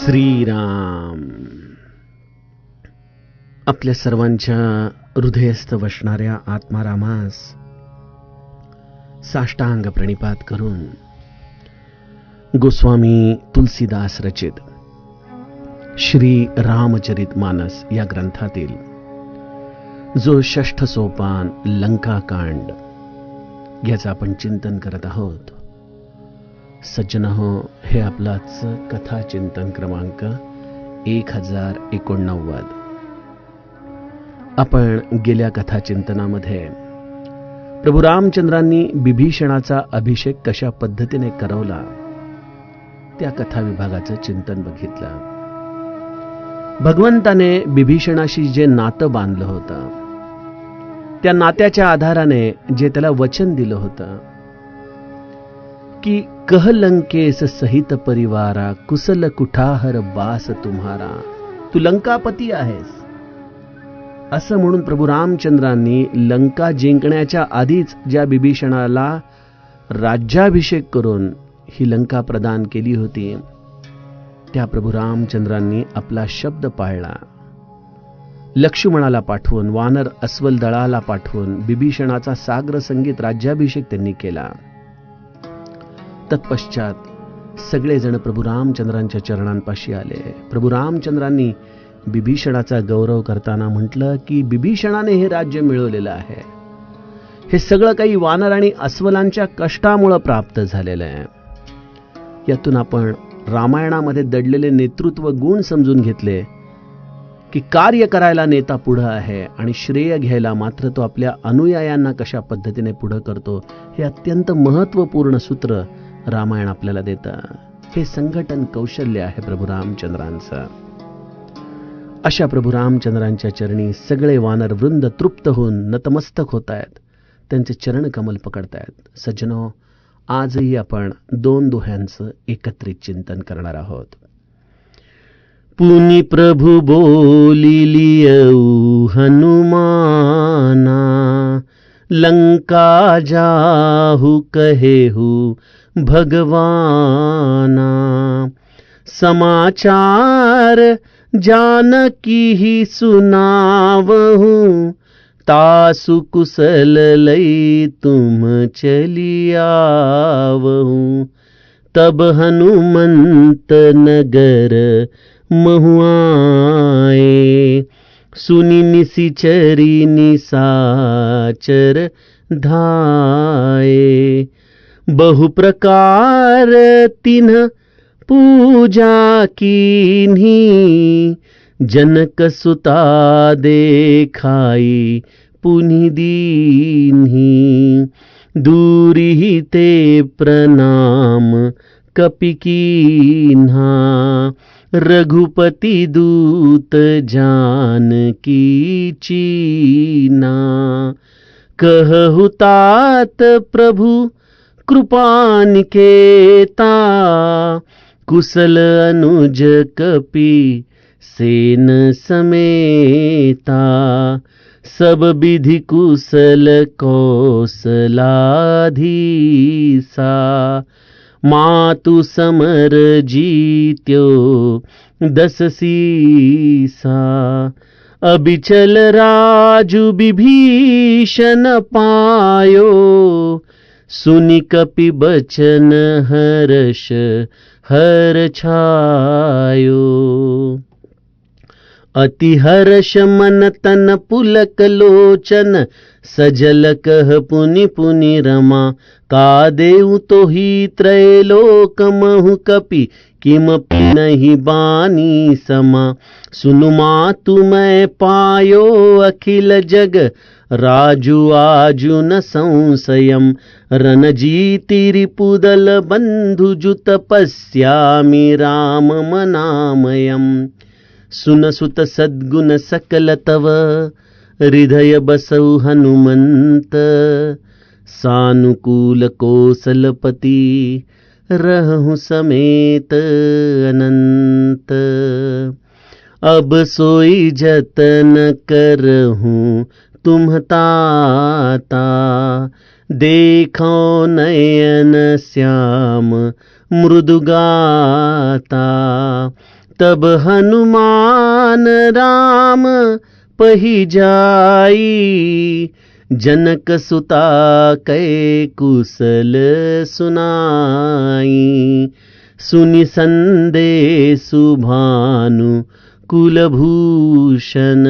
श्रीराम. आपल्या सर्वांच्या हृदयस्थ वसणाऱ्या आत्मारामास साष्टांग प्रणिपात करून गोस्वामी तुलसीदास रचित श्री रामचरित मानस या ग्रंथातील जो 6ठ सोपान लंकाकांड याचं आपण चिंतन करत आहोत. सज्जनहो, हे आपलाच कथा चिंतन क्रमांक 1089. आपण गेल्या कथा चिंतनामध्ये प्रभू रामचंद्रांनी बिभीषणाचा अभिषेक कशा पद्धतीने करवला त्या कथा विभागाचं चिंतन बघितलं. भगवंताने बिभीषणाशी जे नातं बांधलं होतं त्या नात्याच्या आधाराने जे त्याला वचन दिलं होतं की कह लंकेस सहित परिवारा कुशल कुठाहर बास तुम्हारा, तू लंकापती आहेस असं म्हणून प्रभू रामचंद्रांनी लंका जिंकण्याच्या आधीच ज्या बिभीषणाला राज्याभिषेक करून ही लंका प्रदान केली होती त्या प्रभू रामचंद्रांनी आपला शब्द पाळला. लक्ष्मणाला पाठवून, वानर अस्वल दळाला पाठवून बिभीषणाचा साग्र संगीत राज्याभिषेक त्यांनी केला. तत्पश्चात सगळेजण प्रभू रामचंद्रांच्या चरणांपाशी आले. प्रभू रामचंद्रांनी बिभीषणाचा गौरव करताना म्हटलं की बिभीषणाने हे राज्य मिळवलेलं आहे. हे सगळं काही वानर आणि अस्वलांच्या कष्टामुळे प्राप्त झालेलं आहे. यातून आपण रामायणामध्ये दडलेले नेतृत्व गुण समजून घेतले की कार्य करायला नेता पुढं आहे आणि श्रेय घ्यायला मात्र तो आपल्या अनुयायांना कशा पद्धतीने पुढं करतो हे अत्यंत महत्त्वपूर्ण सूत्र रामायण आपल्याला देतं. हे संघटन कौशल्य आहे प्रभू रामचंद्रांचं. अशा प्रभू रामचंद्रांच्या चरणी सगळे वानर वृंद तृप्त होऊन नतमस्तक होत आहेत, त्यांचे चरण कमल पकडतायत. सज्जनो, आजही आपण 2 दोह्यांचं एकत्रित चिंतन करणार आहोत. पुनि प्रभु बोलिलियऊ हनुमाना, लंका जाहु कहेहु भगवाना, समाचार जानकी ही सुनावहु, तासु कुशल लई तुम चलियावहु, तब हनुमंत नगर महुआए, सुनि निसिचरी निसाचर धाये, बहु प्रकार तिन्ह पूजा कीन्ही, जनक सुता देखाई पुनि दीन्ही, दूरी ते प्रणाम कपि कीन्हा, रघुपति दूत जानकी चीना, कहु तात प्रभु कृपा निकेता, कुशल अनुज कपि सेन समेता, सब विधि कुशल कौशलाधीसा, मातु समर जीत्यो 10 सीसा, अबिचल राजु विभीषण पायो, सुनि कपि बचन हर्ष हर छायो, अति हर्ष मन तन पुलक लोचन, सजल कह पुनि पुनि रमा, का देउ तोहि त्रैलोक महु कपि, किमपि नहीं बानी समा, सुनु मातु मैं पायो अखिल जग, राजु आजु न संशयम, रणजीति रिपुदल बंधु जुत पश्यामि राम मनामयम, सुन सुत सद्गुण सकल तव, हृदय बसौ हनुमंत, सानुकूल कौशलपति, रहु समेत अनंत, अब सोई जतन करहूँ तुम ताता, देखो नयन श्याम मृदुगाता, तब हनुमान राम पही जाई, जनक सुता कै कुशल सुनाई। सुनि संदेशु भानु कुलभूषण,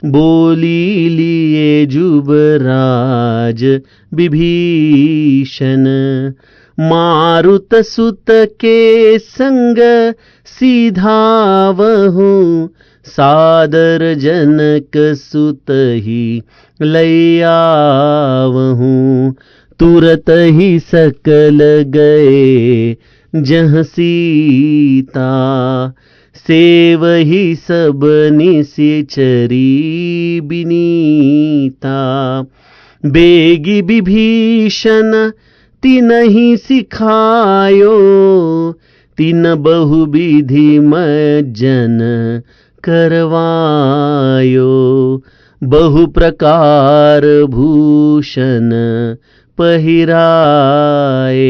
बोली लिए जुबराज विभीषण। मारुत सुत के संग सीधावहु, सादर जनक सुत ही लैयावहु। तुरत ही सकल गए जहाँ सीता, सेवही सब निश्चरी बिनीता। बेगी विभीषण तिनहि सिखायो, तिन बहुविधि मज्जन करवायो। बहु प्रकार भूषण पहिराए,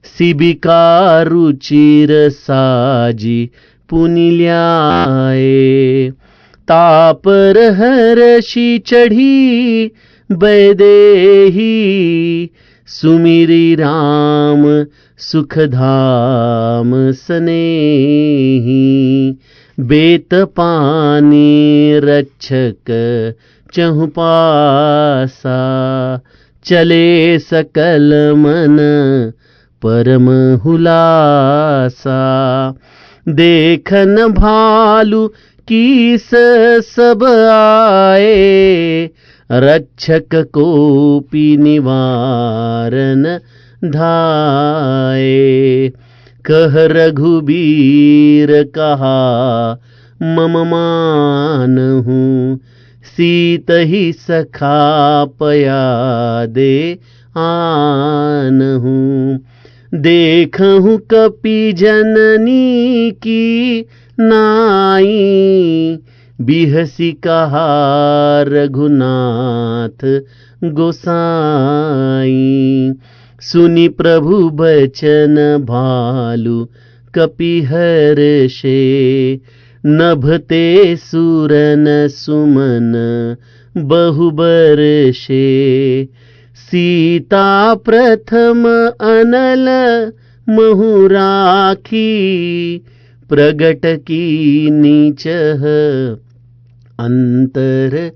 शिबिका रुचिर साजी पुनि ल्याए। तापर हर्षि चढ़ी बैदेही, सुमिरी राम सुखधाम सनेही। बेत पानी रक्षक चहु पासा, चले सकल मन परम हुलासा। देखन भालु कीस सब आए, रक्षक कोपि निवारन धाये। कह रघुबीर कहा मम मानहु, सीत ही सखा पया दे आनहु। देखहु कपि जननी की नाई, बिहसी कहा रघुनाथ गोसाई। सुनि प्रभु बचन भालु कपि हर्षे, नभते सुरन सुमन बहु बरषे। सीता प्रथम अनल महु राखी, प्रगट की नीचह अंतर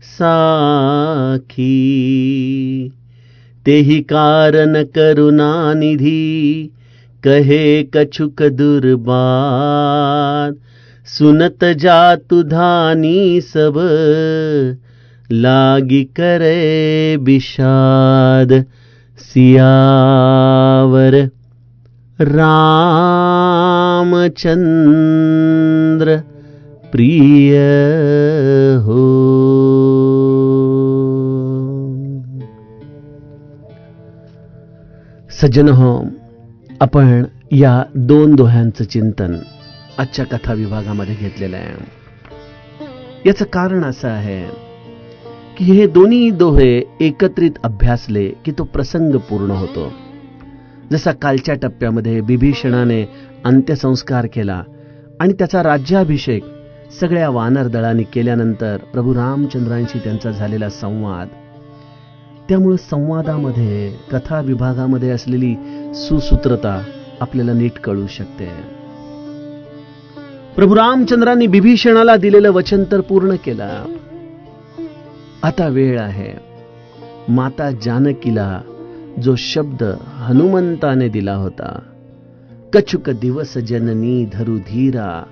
साखी। तेहि कारण करुणा निधि, कहे कछुक दुर्बात। सुनत जातु धानी सब, लागी करे विषाद। सियावर रामचंद्र प्रिय हो। सज्जनहो, आपण या दोन दोह्यांचं चिंतन आजच्या कथा विभागामध्ये घेतलेलं आहे. याचं कारण असं आहे की हे दोन्ही दोहे एकत्रित अभ्यासले की तो प्रसंग पूर्ण होतो. जसा कालच्या टप्प्यामध्ये विभीषणाने अंत्यसंस्कार केला आणि त्याचा राज्याभिषेक सगळ्या वानर दळांनी केल्यानंतर प्रभू रामचंद्रांशी त्यांचा झालेला संवाद, त्यामुळे संवादामध्ये कथा विभागामध्ये असलेली सुसूत्रता आपल्याला नीट कळू शकते. प्रभू रामचंद्रांनी विभीषणाला दिलेलं वचन तर पूर्ण केलं. आता वेळ आहे माता जानकीला जो शब्द हनुमंताने दिला होता, कछुक दिवस जननी धरु धीरा,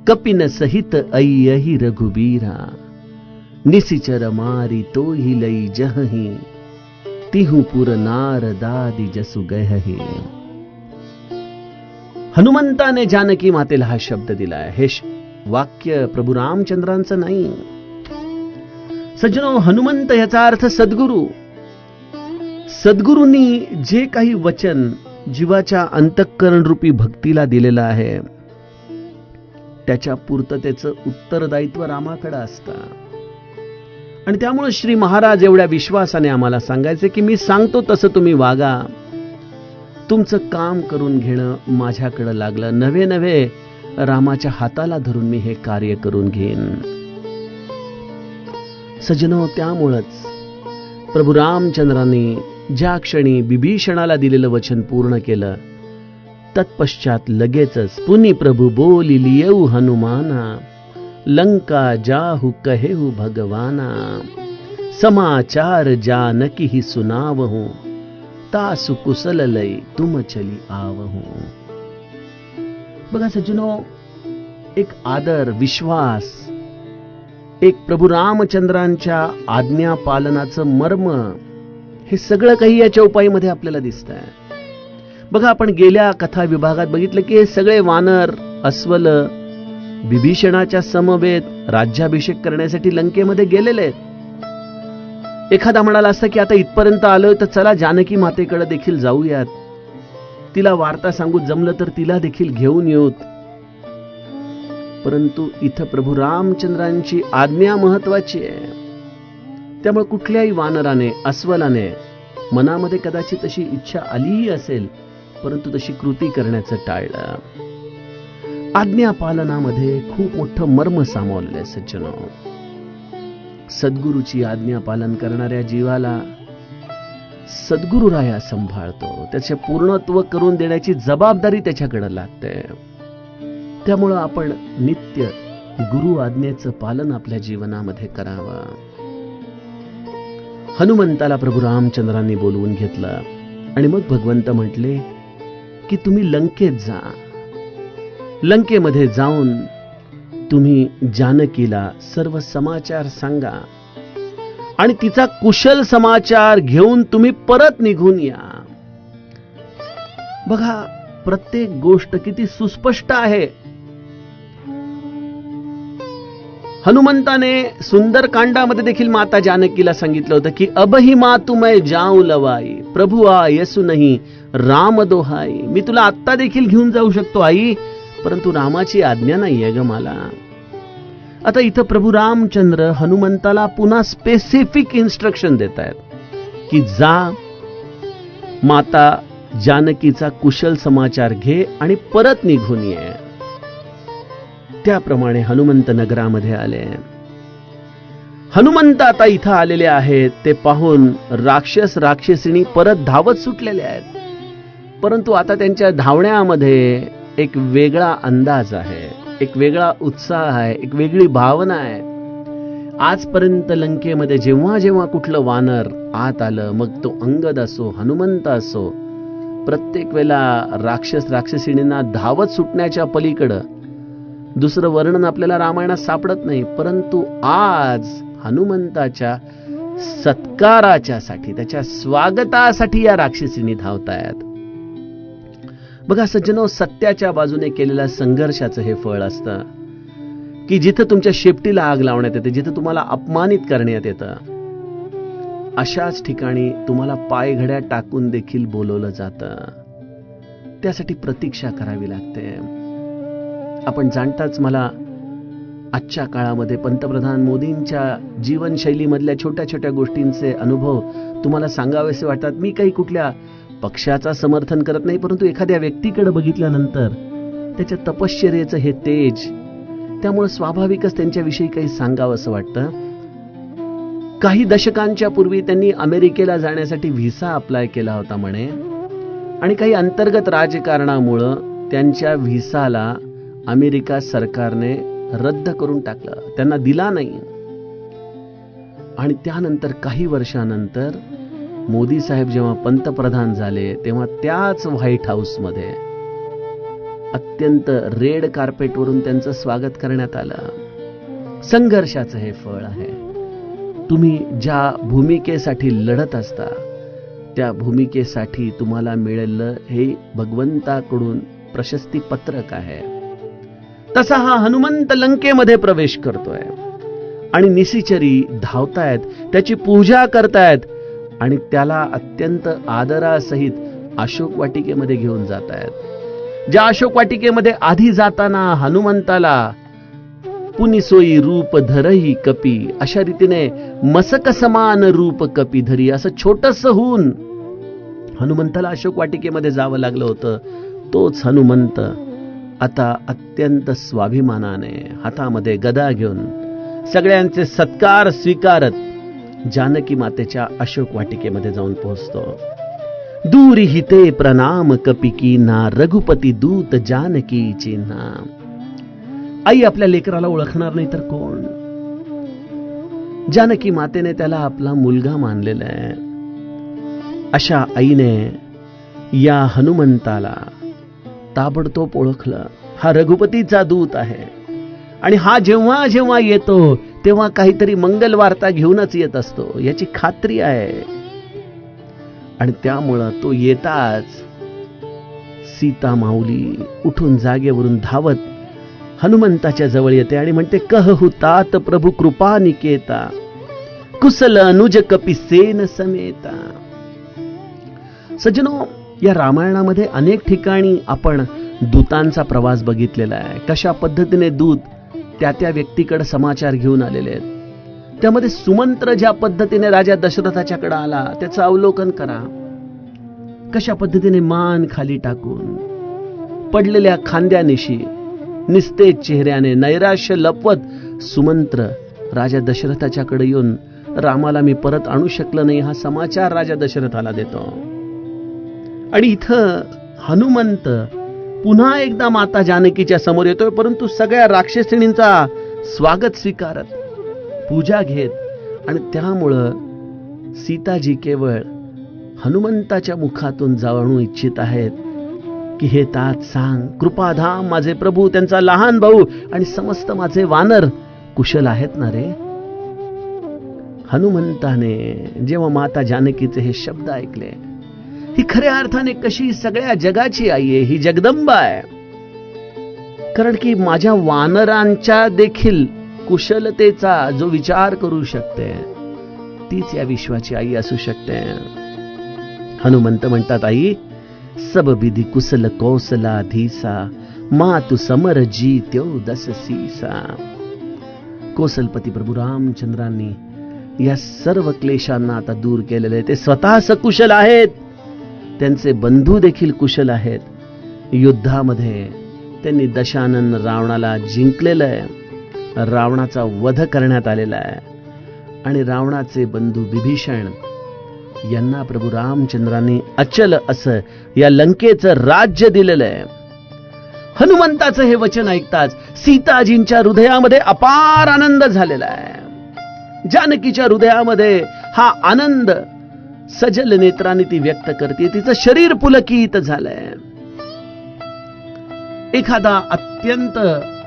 कपिन सहित अय्यहि रघुबीरा, निसिचर मारी तो ही लई जहहि, तिहु पुर नारदादि जसु गहहि. हनुमंताने जानकी मातेला हा शब्द दिलाय. हे वाक्य प्रभू रामचंद्रांचं नाही. सज्जनो, हनुमंत याचा अर्थ सद्गुरू. सद्गुरूंनी जे काही वचन जीवाच्या अंतःकरण रूपी भक्तीला दिलेलं आहे, त्याच्या पूर्ततेचं उत्तरदायित्व रामाकडे असतं. आणि त्यामुळे श्री महाराज एवढ्या विश्वासाने आम्हाला सांगायचे की मी सांगतो तसं तुम्ही वागा. तुमचं काम करून घेणं माझ्याकडे लागलं. नवे नवे रामाच्या हाताला धरून मी हे कार्य करून घेईन. सजनो, त्यामुळंच प्रभू रामचंद्रांनी ज्या क्षणी बिभीषणाला दिलेलं वचन पूर्ण केलं, तत्पश्चात लगेचच पुनी प्रभु बोली लियऊ हनुमाना, लंका जाहु कहेहु भगवाना, समाचार जानकी ही सुनावहूं, तासु कुशल लई तुम चली आवहूं. बघा सज्जनो, एक आदर, विश्वास, एक प्रभू रामचंद्रांच्या आज्ञा पालनाचं मर्म, हे सगळं काही या चौपाईमध्ये आपल्याला दिसतंय. बघा, आपण गेल्या कथा विभागात बघितलं की हे सगळे वानर, अस्वल बिभीषणाच्या समवेत राज्याभिषेक करण्यासाठी लंकेमध्ये गेलेले आहेत. एखादा म्हणाला असता की आता इथपर्यंत आलोय तर चला जानकी मातेकडे देखील जाऊयात, तिला वार्ता सांगू, जमलं तर तिला देखील घेऊन येऊत. परंतु इथं प्रभू रामचंद्रांची आज्ञा महत्वाची आहे. त्यामुळे कुठल्याही वानराने, अस्वलाने मनामध्ये कदाचित तशी इच्छा आलीही असेल, परंतु तशी कृती करण्याचं टाळलं. आज्ञा पालनामध्ये खूप मोठं मर्म सामावलेलं आहे सज्जनो. सद्गुरूची आज्ञा पालन करणाऱ्या जीवाला सद्गुरुराया सांभाळतो. त्याचे पूर्णत्व करून देण्याची जबाबदारी त्याच्याकडे लागते. त्यामुळं आपण नित्य गुरु आज्ञेचं पालन आपल्या जीवनामध्ये करावं. हनुमंताला प्रभू रामचंद्रांनी बोलवून घेतलं आणि मग भगवंत म्हटले की तुम्ही लंकेत जा. लंकेमध्ये जाऊन तुम्ही जानकीला सर्व समाचार सांगा आणि तिचा कुशल समाचार घेऊन तुम्ही परत निघून या. बघा, प्रत्येक गोष्ट किती सुस्पष्ट आहे. हनुमंताने सुंदरकांडामध्ये देखील माता जानकीला सांगितलं होतं की अबही मातु मैं जाऊं लवाई, प्रभु आ यसु नहीं राम दोहाई. मी तुला आत्ता देखील घेऊन जाऊ शकतो आई, परंतु रामाची आज्ञा नाहीये ग मला. आता इथं प्रभू रामचंद्र हनुमंताला पुन्हा स्पेसिफिक इन्स्ट्रक्शन देत आहेत की जा, माता जानकीचा कुशल समाचार घे आणि परत निघून ये. त्याप्रमाणे हनुमंत नगरामध्ये आले. हनुमंत आता इथं आलेले आहेत ते पाहून राक्षस राक्षसिणी परत धावत सुटलेले आहेत. परंतु आता त्यांच्या धावण्यामध्ये एक वेगळा अंदाज आहे, एक वेगळा उत्साह आहे, एक वेगळी भावना आहे. आजपर्यंत लंकेमध्ये जेव्हा जेव्हा कुठलं वानर आत आलं, मग तो अंगद असो, हनुमंत असो, प्रत्येक वेळेला राक्षस राक्षसिणींना धावत सुटण्याच्या पलीकडं दुसरं वर्णन आपल्याला रामायणात सापडत नाही. परंतु आज हनुमंताच्या सत्काराच्यासाठी, त्याच्या स्वागतासाठी या राक्षसिणी धावतायत. बघा सज्जनो, सत्याच्या बाजूने केलेल्या संघर्षाचं हे फळ असतं की जिथं तुमच्या शेपटीला आग लावण्यात येते, जिथं तुम्हाला अपमानित करण्यात येतं, अशाच ठिकाणी तुम्हाला पायघड्या टाकून देखील बोलवलं जातं. त्यासाठी प्रतीक्षा करावी लागते. आपण जाणताच, मला आजच्या काळामध्ये पंतप्रधान मोदींच्या जीवनशैलीमधल्या छोट्या छोट्या गोष्टींचे अनुभव तुम्हाला सांगावेसे वाटतात. मी काही कुठल्या पक्षाचा समर्थन करत नाही, परंतु एखाद्या व्यक्तीकडे बघितल्यानंतर त्याच्या तपश्चर्येचं हे तेज, त्यामुळे स्वाभाविकच त्यांच्याविषयी काही सांगावं असं वाटतं. काही दशकांच्या पूर्वी त्यांनी अमेरिकेला जाण्यासाठी व्हिसा अप्लाय केला होता म्हणे, आणि काही अंतर्गत राजकारणामुळं त्यांच्या व्हिसाला अमेरिका सरकारने रद्द करून टाकलं, त्यांना दिला नाही. आणि त्यानंतर काही वर्षानंतर मोदी साहेब जेव्हा पंतप्रधान झाले, तेव्हा त्याच व्हाईट हाऊसमध्ये अत्यंत रेड कार्पेटवरून त्यांचं स्वागत करण्यात आलं. संघर्षाचं हे फळ आहे. तुम्ही ज्या भूमिकेसाठी लढत असता, त्या भूमिकेसाठी तुम्हाला मिळेलं हे भगवंताकडून प्रशस्ती पत्रक आहे. तसा हा हनुमंत लंकेमध्ये प्रवेश करतोय आणि निशिचरी धावतायत, त्याची पूजा करतायत आणि त्याला अत्यंत आदरासहित अशोक वाटिकेमध्ये घेऊन जातायत. ज्या अशोक वाटिकेमध्ये आधी जाताना हनुमंताला पुनिसोई रूप धरही कपी, अशा रीतीने मसक समान रूप कपी धरी, असं छोटस होऊन हनुमंताला अशोक वाटिकेमध्ये जावं लागलं होतं, तोच हनुमंत आता अत्यंत स्वाभिमानाने हातामध्ये गदा घेऊन सगळ्यांचे सत्कार स्वीकारत जानकी मातेच्या अशोक वाटिकेमध्ये जाऊन पोहोचतो. दूरी हिते प्रणाम कपिकीना, रघुपती दूत जानकी चिन्हा. आई आपल्या लेकराला ओळखणार नाही तर कोण? जानकी मातेने त्याला आपला मुलगा मानलेला आहे. अशा आईने या हनुमंताला ताबडतोब ओळखलं, हा रघुपतीचा दूत आहे आणि हा जेव्हा जेव्हा येतो तेव्हा काहीतरी मंगल वार्ता घेऊनच येत असतो याची खात्री आहे. आणि त्यामुळं तो येताच सीता माऊली उठून जागेवरून धावत हनुमंताच्या जवळ येते आणि म्हणते, कह हुतात प्रभू कृपा निकेता, कुशल अनुज कपिसेन समेता. सज्जनो, या रामायणामध्ये अनेक ठिकाणी आपण दूतांचा प्रवास बघितलेला आहे. कशा पद्धतीने दूत त्या त्या व्यक्तीकडे समाचार घेऊन आलेले आहेत. त्यामध्ये सुमंत्र ज्या पद्धतीने राजा दशरथाच्याकडे आला त्याचं अवलोकन करा. कशा पद्धतीने मान खाली टाकून पडलेल्या खांद्यानिशी निस्तेज चेहऱ्याने नैराश्य लपवत सुमंत्र राजा दशरथाच्याकडे येऊन रामाला मी परत आणू शकलो नाही हा समाचार राजा दशरथाला देतो. आणि इथं हनुमंत पुन्हा एकदा माता जानकीच्या समोर येतोय, परंतु सगळ्या राक्षसिणींचा स्वागत स्वीकारत पूजा घेत. आणि त्यामुळं सीताजी केवळ हनुमंताच्या मुखातून जाणू इच्छित आहेत की हे तात सांग, कृपाधाम माझे प्रभू, त्यांचा लहान भाऊ आणि समस्त माझे वानर कुशल आहेत ना रे. हनुमंताने जेव्हा माता जानकीचे हे शब्द ऐकले, ही खऱ्या अर्थाने कशी सगळ्या जगाची आई आहे, ही जगदंबा आहे. कारण की माझ्या वानरांच्या देखील कुशलतेचा जो विचार करू शकते तीच या विश्वाची आई असू शकते. हनुमंत म्हणतात, आई सब विधी कुशल कौशलाधीसा, मातु समर जीत्यो दस सीसा. कौशलपती प्रभू रामचंद्रांनी या सर्व क्लेशांना आता दूर केलेले आहे. ते स्वतः सकुशल आहेत, त्यांचे बंधू देखील कुशल आहेत. युद्धामध्ये त्यांनी दशानन रावणाला जिंकलेलं आहे. रावणाचा वध करण्यात आलेला आहे आणि रावणाचे बंधू विभीषण यांना प्रभू रामचंद्रांनी अचल असं या लंकेचं राज्य दिलेलं आहे. हनुमंताचं हे वचन ऐकताच सीताजींच्या हृदयामध्ये अपार आनंद झालेला आहे. जानकीच्या हृदयामध्ये हा आनंद सजल नेत्रांनी ती व्यक्त करते. तिचं शरीर पुलकित झालंय. एखादा अत्यंत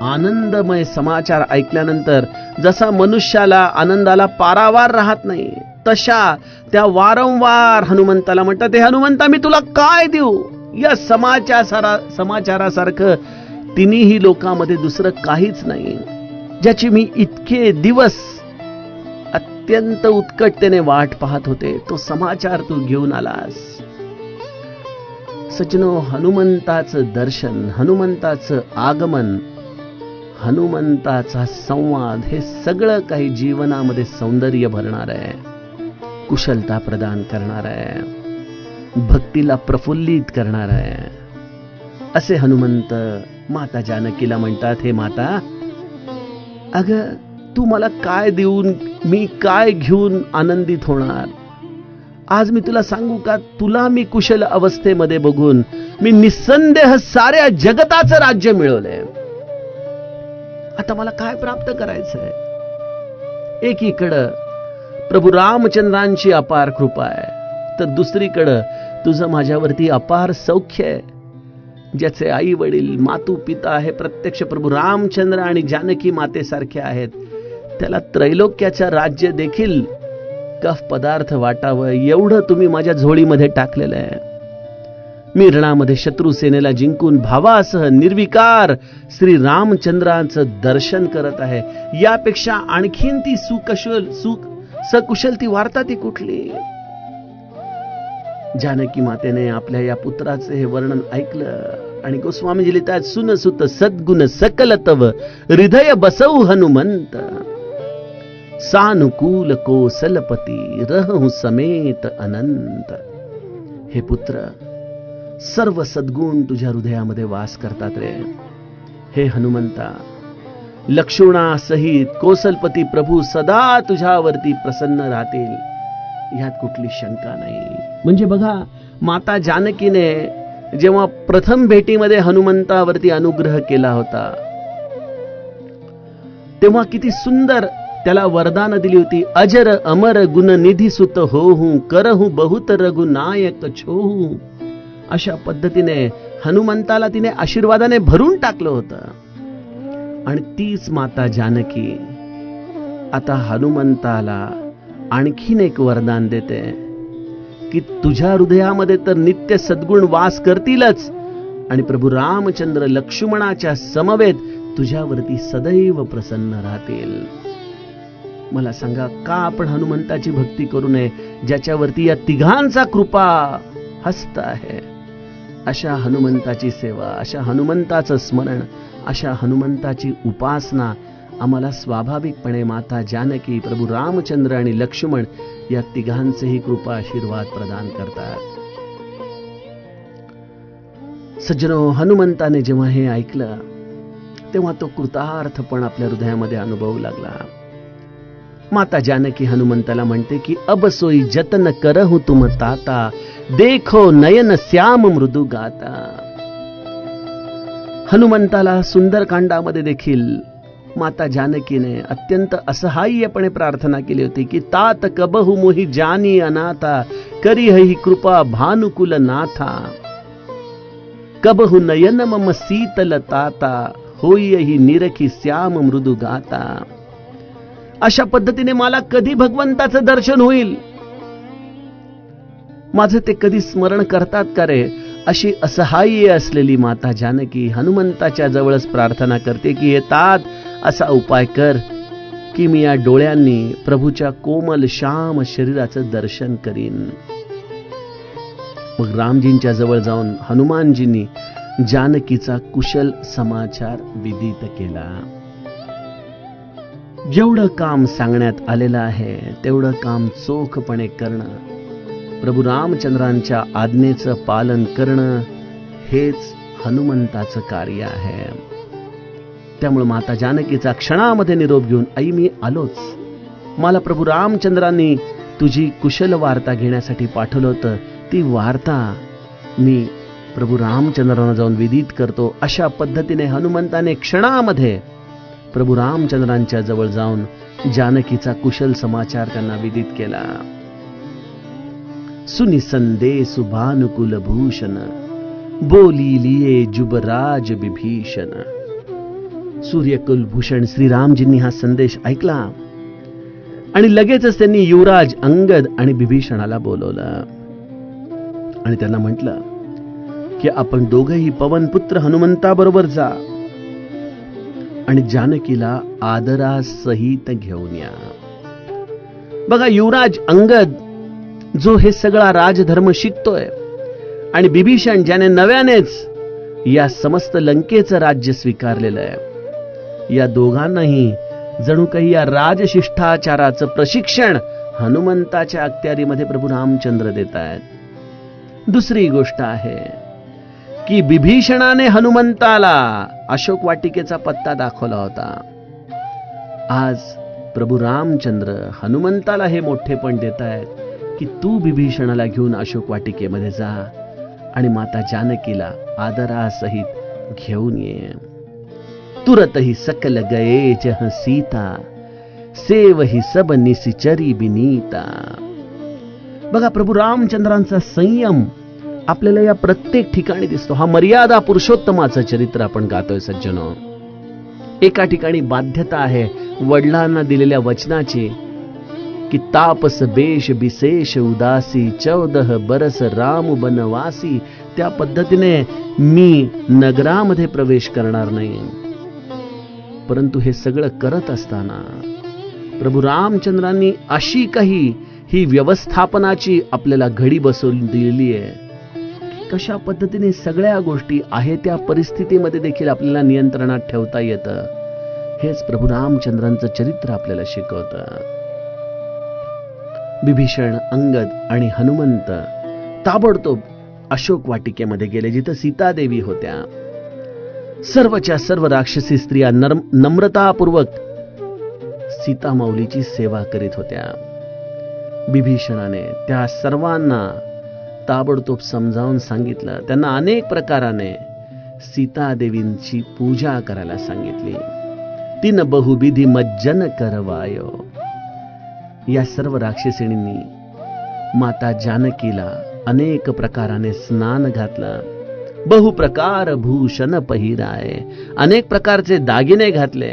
आनंदमय समाचार ऐकल्यानंतर जसा मनुष्याला आनंदाला पारावार राहत नाही, तशा त्या वारंवार हनुमंताला म्हणतात, हे हनुमंता मी तुला काय देऊ? या समाचारासारखं तिन्ही लोकांमध्ये दुसरं काहीच नाही, ज्याची मी इतके दिवस अत्यंत उत्कटतेने वाट पाहत होते. तो समाचार तू घेऊन आलास. सज्जनो, हनुमंताचं दर्शन, हनुमंताचं आगमन, हनुमंताचा संवाद हे सगळं काही जीवनामध्ये सौंदर्य भरणार आहे, कुशलता प्रदान करणार आहे, भक्तीला प्रफुल्लित करणार आहे. असे हनुमंत माता जानकीला म्हणतात, हे माता, अगं तू मला काय देऊन, मी काय घेऊन आनंदित होणार? आज मी तुला सांगू का, तुला मी कुशल अवस्थेमध्ये बघून मी निसंदेह साऱ्या जगताचं राज्य मिळवलंय. आता मला काय प्राप्त करायचंय? एकीकडं प्रभू रामचंद्रांची अपार कृपा आहे, तर दुसरीकडं तुझं माझ्यावरती अपार सौख्य आहे. ज्याचे आई वडील मातू पिता हे प्रत्यक्ष प्रभू रामचंद्र आणि जानकी मातेसारखे आहेत, त्याला त्रैलोक्याचं राज्य देखील कफ पदार्थ वाटावं एवढं तुम्ही माझ्या झोळीमध्ये टाकलेलं आहे. मी रणामध्ये शत्रू सेनेला जिंकून भावासह निर्विकार श्री रामचंद्रांचं दर्शन करत आहे. यापेक्षा आणखीन ती सकुशल ती वार्ता ती कुठली? जानकी मातेने आपल्या या पुत्राचे हे वर्णन ऐकलं आणि गोस्वामीजी लिहितात, सुन सुत सद्गुण सकल तव हृदय बसऊ हनुमंत, सानुकूल कोसलपती रहु समेत अनंत. हे पुत्र, सर्व सद्गुण तुझ्या हृदयामध्ये वास करतात रे. हे हनुमंता, लक्ष्मणासहित कौसलपती प्रभू सदा तुझ्यावरती प्रसन्न राहतील, यात कुठली शंका नाही. म्हणजे बघा, माता जानकीने जेव्हा प्रथम भेटीमध्ये हनुमंतावरती अनुग्रह केला होता, तेव्हा किती सुंदर त्याला वरदान दिली होती. अजर अमर गुण निधी सुत होहू, करहू बहुत रघुनायक छोहू. अशा पद्धतीने हनुमंताला तिने आशीर्वादाने भरून टाकलं होतं. आणि तीच माता जानकी आता हनुमंताला आणखीन एक वरदान देते की तुझ्या हृदयामध्ये तर नित्य सद्गुण वास करतीलच, आणि प्रभू रामचंद्र लक्ष्मणाच्या समवेत तुझ्यावरती सदैव प्रसन्न राहतील. मला सांगा, का आपण हनुमंताची भक्ती करू नये, ज्याच्यावरती या तिघांचा कृपा हस्त आहे. अशा हनुमंताची सेवा, अशा हनुमंताचं स्मरण, अशा हनुमंताची उपासना आम्हाला स्वाभाविकपणे माता जानकी, प्रभू रामचंद्र आणि लक्ष्मण या तिघांचेही कृपा आशीर्वाद प्रदान करतात. सज्जनो, हनुमंताने जेव्हा हे ऐकलं तेव्हा तो कृतार्थपण आपल्या हृदयामध्ये अनुभवू लागला. माता जानकी हनुमंताला म्हणते की अब सोई जतन करहु तुम ताता, देखो नयन श्याम मृदु गाता. हनुमंताला सुंदरकांडामध्ये देखील माता जानकीने अत्यंत असहाय्यपणे प्रार्थना केली होती की तात कबहु मोहि जानी अनाथा, करी ही कृपा भानुकुल नाथा. कबहु नयन मम शीतल ताता, होई ही निरखी श्याम मृदु गाता. अशा पद्धतीने मला कधी भगवंताचं दर्शन होईल, माझं ते कधी स्मरण करतात का रे, अशी असहाय्य असलेली माता जानकी हनुमंताच्या जवळच प्रार्थना करते की हे तात, असा उपाय कर की मी या डोळ्यांनी प्रभूच्या कोमल श्याम शरीराचं दर्शन करीन. मग रामजींच्या जवळ जाऊन हनुमानजींनी जानकीचा कुशल समाचार विदित केला. जेवढं काम सांगण्यात आलेलं आहे तेवढं काम चोखपणे करणं, प्रभू रामचंद्रांच्या आज्ञेचं पालन करणं, हेच हनुमंताचं कार्य आहे. त्यामुळे माता जानकीचा क्षणामध्ये निरोप घेऊन, आई मी आलोच, मला प्रभू रामचंद्रांनी तुझी कुशल वार्ता घेण्यासाठी पाठवलं होतं, ती वार्ता मी प्रभू रामचंद्रांना जाऊन विदित करतो. अशा पद्धतीने हनुमंताने क्षणामध्ये प्रभू रामचंद्रांच्या जवळ जाऊन जानकीचा कुशल समाचार त्यांना विदित केला. सुनि संदेश भानुकुल भूषण, बोली लिए जुबराज विभीषण. सूर्यकुलभूषण श्रीरामजींनी हा संदेश ऐकला आणि लगेचच त्यांनी युवराज अंगद आणि विभीषणाला बोलवलं आणि त्यांना म्हटलं की आपण दोघेही पवनपुत्र हनुमंताबरोबर जा आणि जानकीला आदरासहित घेऊन या. बघा, युवराज अंगद जो हे सगळा राजधर्म शिकतोय आणि विभीषण ज्याने नव्यानेच या समस्त लंकेचं राज्य स्वीकारलेलं आहे, या दोघांनाही जणू काही या राजशिष्टाचाराचं प्रशिक्षण हनुमंताच्या अखत्यारीमध्ये प्रभू रामचंद्र देत आहेत. दुसरी गोष्ट आहे की विभीषणाने हनुमंताला अशोक वाटिकेचा पत्ता दाखवला होता. आज प्रभू रामचंद्र हनुमंताला हे मोठेपण देत आहेत की तू विभीषणाला घेऊन अशोक वाटिकेमध्ये जा आणि माता जानकीला आदरासहित घेऊन ये. तुरत ही सकल गये जह सीता, सेव ही सब निसिचरी बिनीता. बघा, प्रभू रामचंद्रांचा संयम आपल्याला या प्रत्येक ठिकाणी दिसतो. हा मर्यादा पुरुषोत्तमाचं चरित्र आपण गातोय सज्जनो. एका ठिकाणी बाध्यता आहे वडिलांना दिलेल्या वचनाची की तापस बेश विशेष उदासी, 14 बरस राम बनवासी. त्या पद्धतीने मी नगरामध्ये प्रवेश करणार नाही. परंतु हे सगळं करत असताना प्रभू रामचंद्रांनी अशी काही ही व्यवस्थापनाची आपल्याला घडी बसवून दिलेली आहे. कशा पद्धतीने सगळ्या गोष्टी आहे त्या परिस्थितीमध्ये देखील आपल्याला नियंत्रणात ठेवता येतं, हेच प्रभू रामचंद्रांचं चरित्र आपल्याला शिकवतं. विभीषण, अंगद आणि हनुमंत ताबडतोब अशोक वाटिकेमध्ये गेले, जिथं सीतादेवी होत्या. सर्वच्या सर्व राक्षसी स्त्रिया नम्रतापूर्वक सीतामाऊलीची सेवा करीत होत्या. बिभीषणाने त्या सर्वांना ताबडतोब समजावून सांगितलं. त्यांना अनेक प्रकाराने सीतादेवींची पूजा करायला सांगितली. तीन बहुविधी मज्जन करवायो. या सर्व राक्षसिणींनी माता जानकीला अनेक प्रकाराने स्नान घातलं. बहुप्रकार भूषण पहिराय. अनेक प्रकारचे दागिने घातले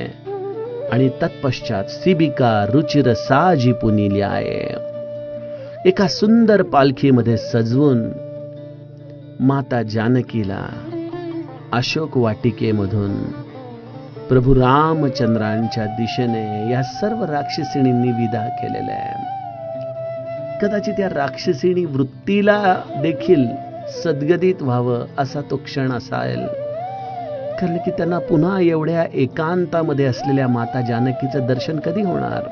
आणि तत्पश्चात सिबिका रुचिर साजी पुनिल्याय. एका सुंदर पालखीमध्ये सजवून माता जानकीला अशोक वाटिकेमधून प्रभू रामचंद्रांच्या दिशेने या सर्व राक्षसिणींनी विदा केलेला आहे. कदाचित या राक्षसिणी वृत्तीला देखील सद्गदित व्हावं असा तो क्षण असायला, कारण की त्यांना पुन्हा एवढ्या एकांतामध्ये असलेल्या माता जानकीचं दर्शन कधी होणार.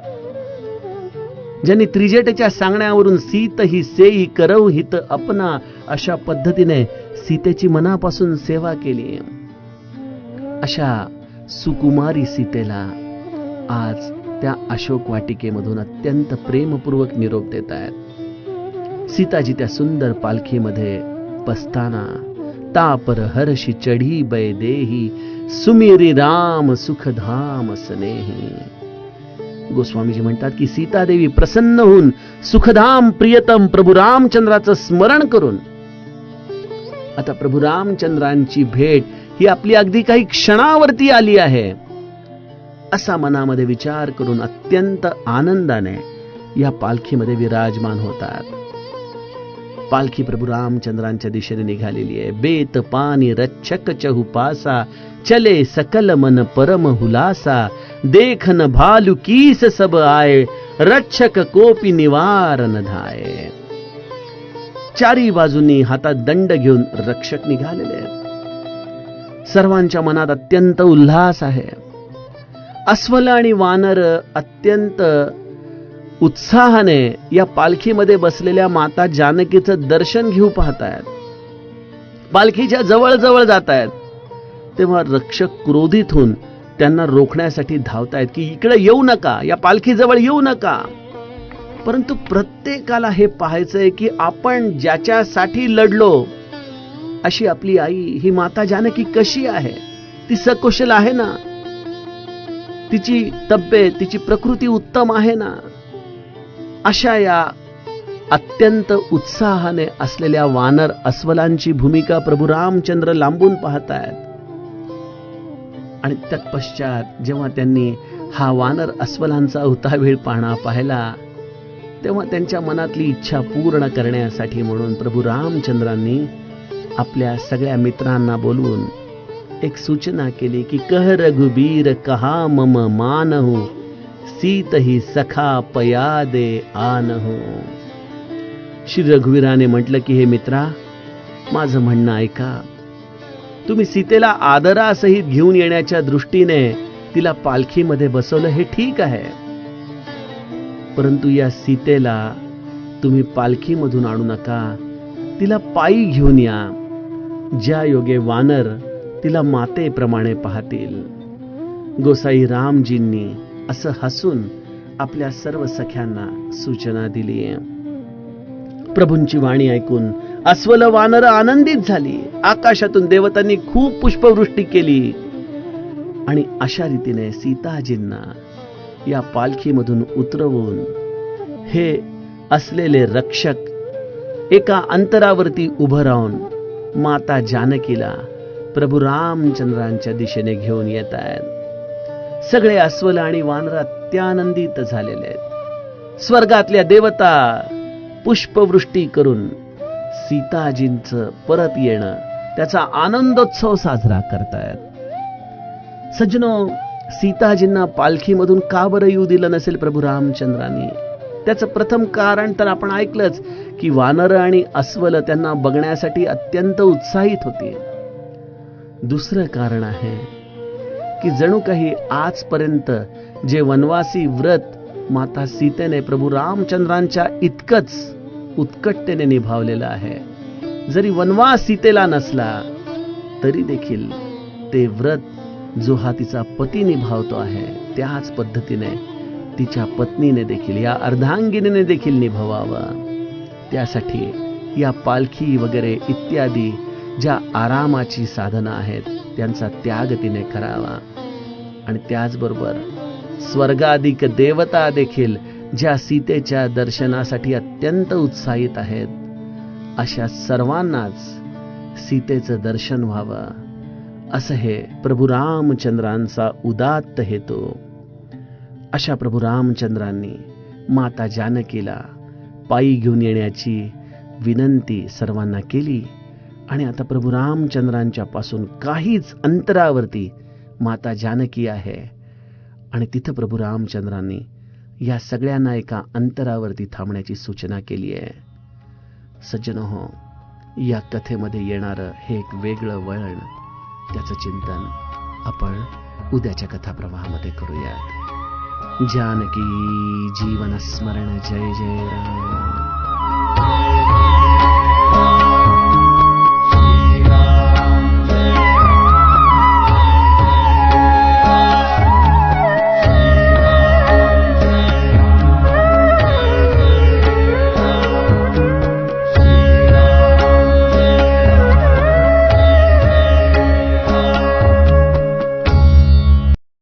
ज्यांनी त्रिजटेच्या सांगण्यावरून सीत ही सेई करव हित अपना अशा पद्धतीने सीतेची मनापासून सेवा केली, अशा सुकुमारी सीतेला आज त्या अशोक वाटिकेमधून अत्यंत प्रेमपूर्वक निरोप देत आहेत. सीताजी त्या सुंदर पालखीमध्ये बसताना तापर हर्षी चढी बै देही सुमिरी राम सुखधाम स्नेही. गोस्वामीजी म्हणतात की सीतादेवी प्रसन्न होऊन सुखधाम प्रियतम प्रभू रामचंद्राचं स्मरण करून आता प्रभू रामचंद्रांची भेट ही आपली अगदी काही क्षणावरती आली आहे असा मनामध्ये विचार करून अत्यंत आनंदाने या पालखीमध्ये विराजमान होतात. पालखी प्रभू रामचंद्रांच्या दिशेने निघालेली आहे. बेत पानी रक्षक चहु पासा चले सकल मन परम हुलासा देखन भालू कीस सब आए रक्षक कोपी निवारण धाये. चारी बाजूंनी हातात दंड घेऊन रक्षक निघालेले आहेत. सर्वांच्या मनात अत्यंत उल्हास आहे. अस्वल आणि वानर अत्यंत उत्साहाने या पालखीमध्ये बसलेल्या माता जानकीचं दर्शन घेऊ पाहतायत. पालखीच्या जवळ जवळ जात आहेत तेव्हा रक्षक क्रोधित होऊन त्यांना रोखण्यासाठी धावतायत की इकडे येऊ नका, या पालखीजवळ येऊ नका. परंतु प्रत्येकाला हे पाहायचंय की आपण ज्याच्यासाठी लढलो अशी आपली आई ही माता जानकी कशी आहे, ती सकुशल आहे ना, तिची तब्येत तिची प्रकृती उत्तम आहे ना. अशा या अत्यंत उत्साहाने असलेल्या वानर अस्वलांची भूमिका प्रभू रामचंद्र लांबून पाहतायत. आणि तत्पश्चात जेव्हा त्यांनी हा वानर अस्वलांचा उतावीळपणा पाहिला तेव्हा त्यांच्या मनातली इच्छा पूर्ण करण्यासाठी म्हणून प्रभू रामचंद्रांनी आपल्या सगळ्या मित्रांना बोलवून एक सूचना केली की कह रघुबीर कहा मम मानहु सीत ही सखा पयादे आनहु. श्री रघुवीराने म्हटलं की हे मित्रा, माझं म्हणणं ऐका. तुम्ही सीतेला आदरासहित घेऊन येण्याच्या दृष्टीने तिला पालखीमध्ये बसवलं हे ठीक आहे, परंतु या सीतेला तुम्ही पालखीमधून आणू नका, तिला पायी घेऊन या. ज्या योगे वानर तिला मातेप्रमाणे पाहतील. गोसाई रामजींनी असं हसून आपल्या सर्व सख्यांना सूचना दिली. प्रभूंची वाणी ऐकून अस्वल वानर आनंदित झाली. आकाशातून देवतांनी खूप पुष्पवृष्टी केली आणि अशा रीतीने सीताजींना या पालखीमधून उतरवून हे असलेले रक्षक एका अंतरावरती उभं राहून माता जानकीला प्रभू रामचंद्रांच्या दिशेने घेऊन येत आहेत. सगळे अस्वल आणि वानर अत्यानंदित झालेले आहेत. स्वर्गातल्या देवता पुष्पवृष्टी करून सीताजींचं परत येणं त्याचा आनंदोत्सव साजरा करतायत. सज्जनो, सीताजींना पालखीमधून का बरं येऊ दिलं नसेल प्रभू रामचंद्रांनी? त्याचं प्रथम कारण तर आपण ऐकलंच की वानर आणि अस्वल त्यांना बघण्यासाठी अत्यंत उत्साहित होती. दुसरं कारण आहे की जणू काही आजपर्यंत जे वनवासी व्रत माता सीतेने प्रभू रामचंद्रांच्या इतकंच उत्कटतेने निभावलेलं आहे. जरी वनवास सीतेला नसला तरी देखील ते व्रत जो हा तिचा पती निभावतो आहे त्याच पद्धतीने तिच्या पत्नीने देखील, या अर्धांगिनीने देखील निभावावं. त्यासाठी या पालखी वगैरे इत्यादी ज्या आरामाची साधनं आहेत त्यांचा त्याग तिने करावा. आणि त्याचबरोबर स्वर्गाधिक देवता देखील ज्या सीतेच्या दर्शनासाठी अत्यंत उत्साहित आहेत, अशा सर्वांनाच सीतेचं दर्शन व्हावं असं हे प्रभू रामचंद्रांचा उदात्त हेतू. अशा प्रभू रामचंद्रांनी माता जानकीला पायी घेऊन येण्याची विनंती सर्वांना केली. आणि आता प्रभू रामचंद्रांच्या पासून काहीच अंतरावरती माता जानकी आहे. आणि तिथं प्रभू रामचंद्रांनी या सगळ्यांना एका अंतरावरती थांबण्याची सूचना केली आहे. सज्जनहो, या कथेमध्ये येणारं हे एक वेगळं वळण, त्याचं चिंतन आपण उद्याच्या कथाप्रवाहामध्ये करूया. जानकी जीवन स्मरण. जय जय राम.